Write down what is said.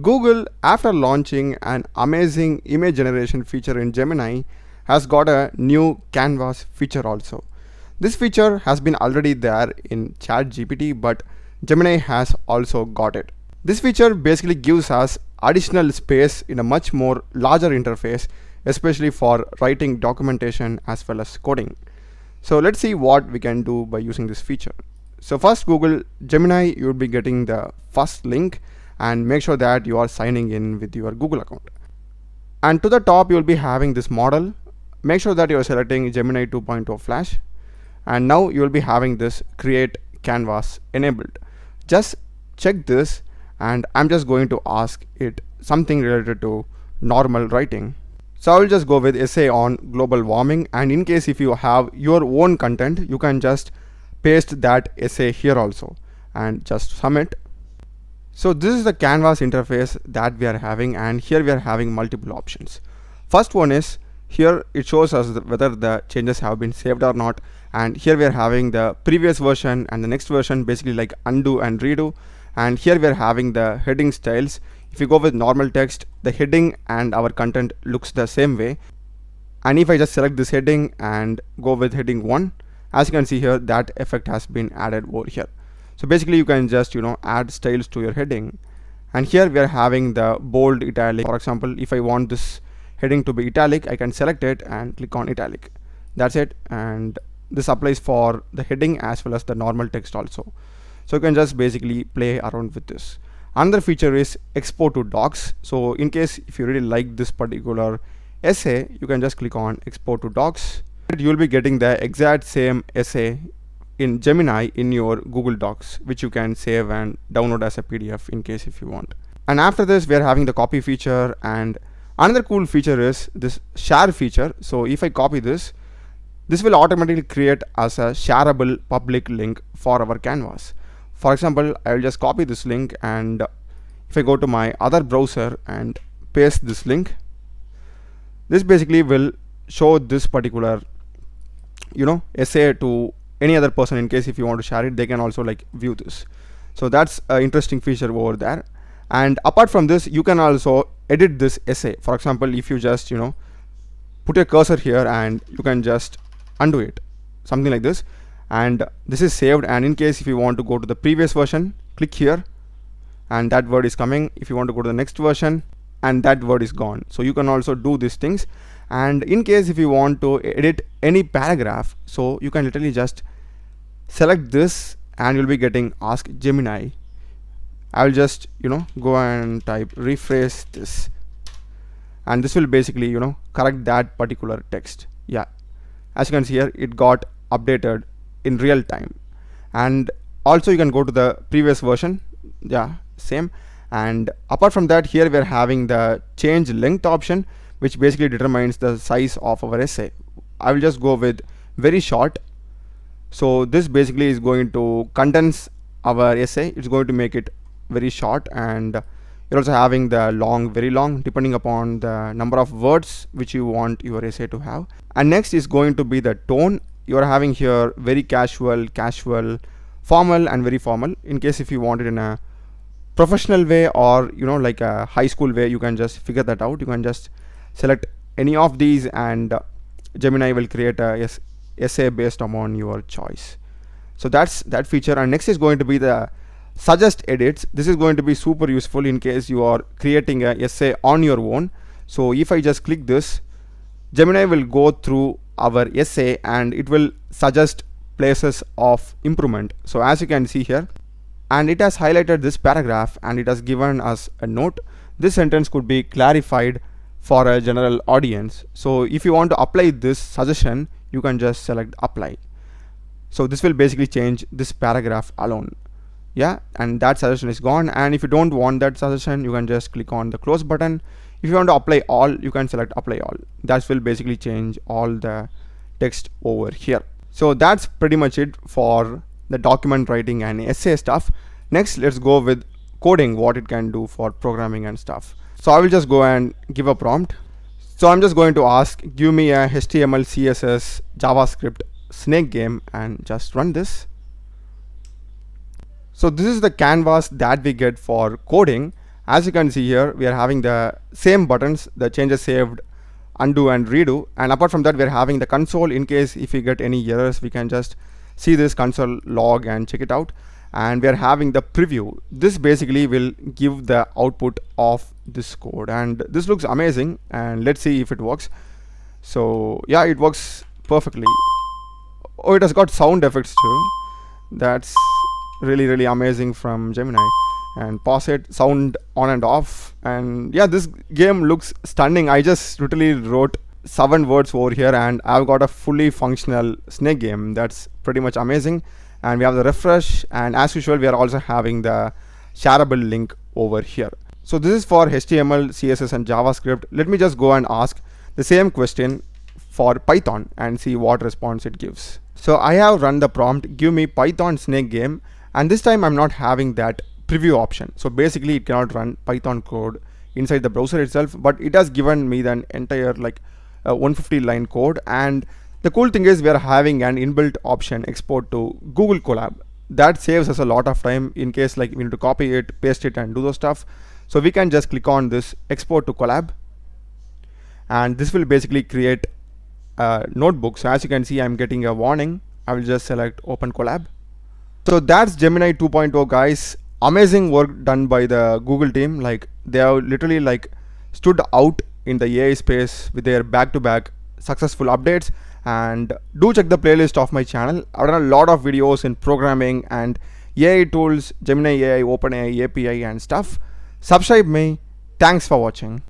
Google, after launching an amazing image generation feature in Gemini, has got a new canvas feature also. This feature has been already there in ChatGPT, but Gemini has also got it. This feature basically gives us additional space in a much more larger interface, especially for writing documentation as well as coding. So let's see what we can do by using this feature. So first, Google Gemini, you'll be getting the first link, and make sure that you are signing in with your Google account. And to the top, you'll be having this model. Make sure that you're selecting Gemini 2.0 Flash. And now you'll be having this create canvas enabled. Just check this, and I'm just going to ask it something related to normal writing. So I will just go with essay on global warming, and in case if you have your own content, you can just paste that essay here also and just submit. So this is the canvas interface that we are having, and here we are having multiple options. First one is here it shows us whether the changes have been saved or not, and here we are having the previous version and the next version, basically like undo and redo. And here we are having the heading styles. If you go with normal text, the heading and our content looks the same way. And if I just select this heading and go with heading 1, as you can see here, that effect has been added over here. So basically you can just add styles to your heading. And here we are having the bold italic. For example, if I want this heading to be italic, I can select it and click on italic. That's it. And this applies for the heading as well as the normal text also. So you can just basically play around with this. Another feature is export to docs. So in case if you really like this particular essay, you can just click on export to docs. You'll be getting the exact same essay in Gemini in your Google Docs, which you can save and download as a PDF in case if you want. And after this, we are having the copy feature, and another cool feature is this share feature. So if I copy this will automatically create as a shareable public link for our canvas. For example, I will just copy this link, and if I go to my other browser and paste this link, this basically will show this particular essay to any other person. In case if you want to share it, they can also like view this. So that's an interesting feature over there. And apart from this, you can also edit this essay. For example, if you just put a cursor here and you can just undo it, something like this, and this is saved. And in case if you want to go to the previous version, click here and that word is coming. If you want to go to the next version, and that word is gone. So you can also do these things. And in case if you want to edit any paragraph, so you can literally just select this and you'll be getting ask Gemini. I will just go and type rephrase this, and this will basically correct that particular text. Yeah, as you can see here, it got updated in real time. And also you can go to the previous version. Yeah, same. And apart from that, here we are having the change length option, which basically determines the size of our essay. I will just go with very short. So this basically is going to condense our essay. It's going to make it very short. And you're also having the long, very long, depending upon the number of words which you want your essay to have. And next is going to be the tone. You're having here very casual, formal, and very formal. In case if you want it in a professional way or like a high school way, you can just figure that out. You can just select any of these, and Gemini will create a essay based upon your choice. So that's that feature. And next is going to be the suggest edits. This is going to be super useful in case you are creating a essay on your own. So if I just click this, Gemini will go through our essay and it will suggest places of improvement. So as you can see here, and it has highlighted this paragraph and it has given us a note. This sentence could be clarified for a general audience. So if you want to apply this suggestion, you can just select apply. So this will basically change this paragraph alone. Yeah, and that suggestion is gone. And if you don't want that suggestion, you can just click on the close button. If you want to apply all, you can select apply all. That will basically change all the text over here. So that's pretty much it for the document writing and essay stuff. Next, let's go with coding, what it can do for programming and stuff. So I will just go and give a prompt. So I'm just going to ask, give me a HTML, CSS, JavaScript snake game, and just run this. So this is the canvas that we get for coding. As you can see here, we are having the same buttons, the changes saved, undo and redo, and apart from that we are having the console. In case if we get any errors, we can just see this console log and check it out. And we are having the preview. This basically will give the output of this code, and this looks amazing, and let's see if it works. So yeah, it works perfectly. Oh, it has got sound effects too. That's really amazing from Gemini. And pause it, sound on and off, and yeah, this game looks stunning. I just literally wrote 7 words over here and I've got a fully functional snake game. That's pretty much amazing. And we have the refresh, and as usual we are also having the shareable link over here. So this is for HTML, CSS and JavaScript. Let me just go and ask the same question for Python and see what response it gives. So I have run the prompt, give me Python snake game, and this time I'm not having that preview option. So basically it cannot run Python code inside the browser itself, but it has given me the entire 150 line code. And the cool thing is we are having an inbuilt option, export to Google Colab. That saves us a lot of time in case we need to copy it, paste it and do those stuff. So we can just click on this export to Colab, and this will basically create a notebook. So as you can see, I'm getting a warning. I will just select open Colab. So that's Gemini 2.0 guys. Amazing work done by the Google team. They have literally stood out in the AI space with their back-to-back successful updates. And do check the playlist of my channel. I've done a lot of videos in programming and AI tools, Gemini AI, OpenAI API and stuff. Subscribe me. Thanks for watching.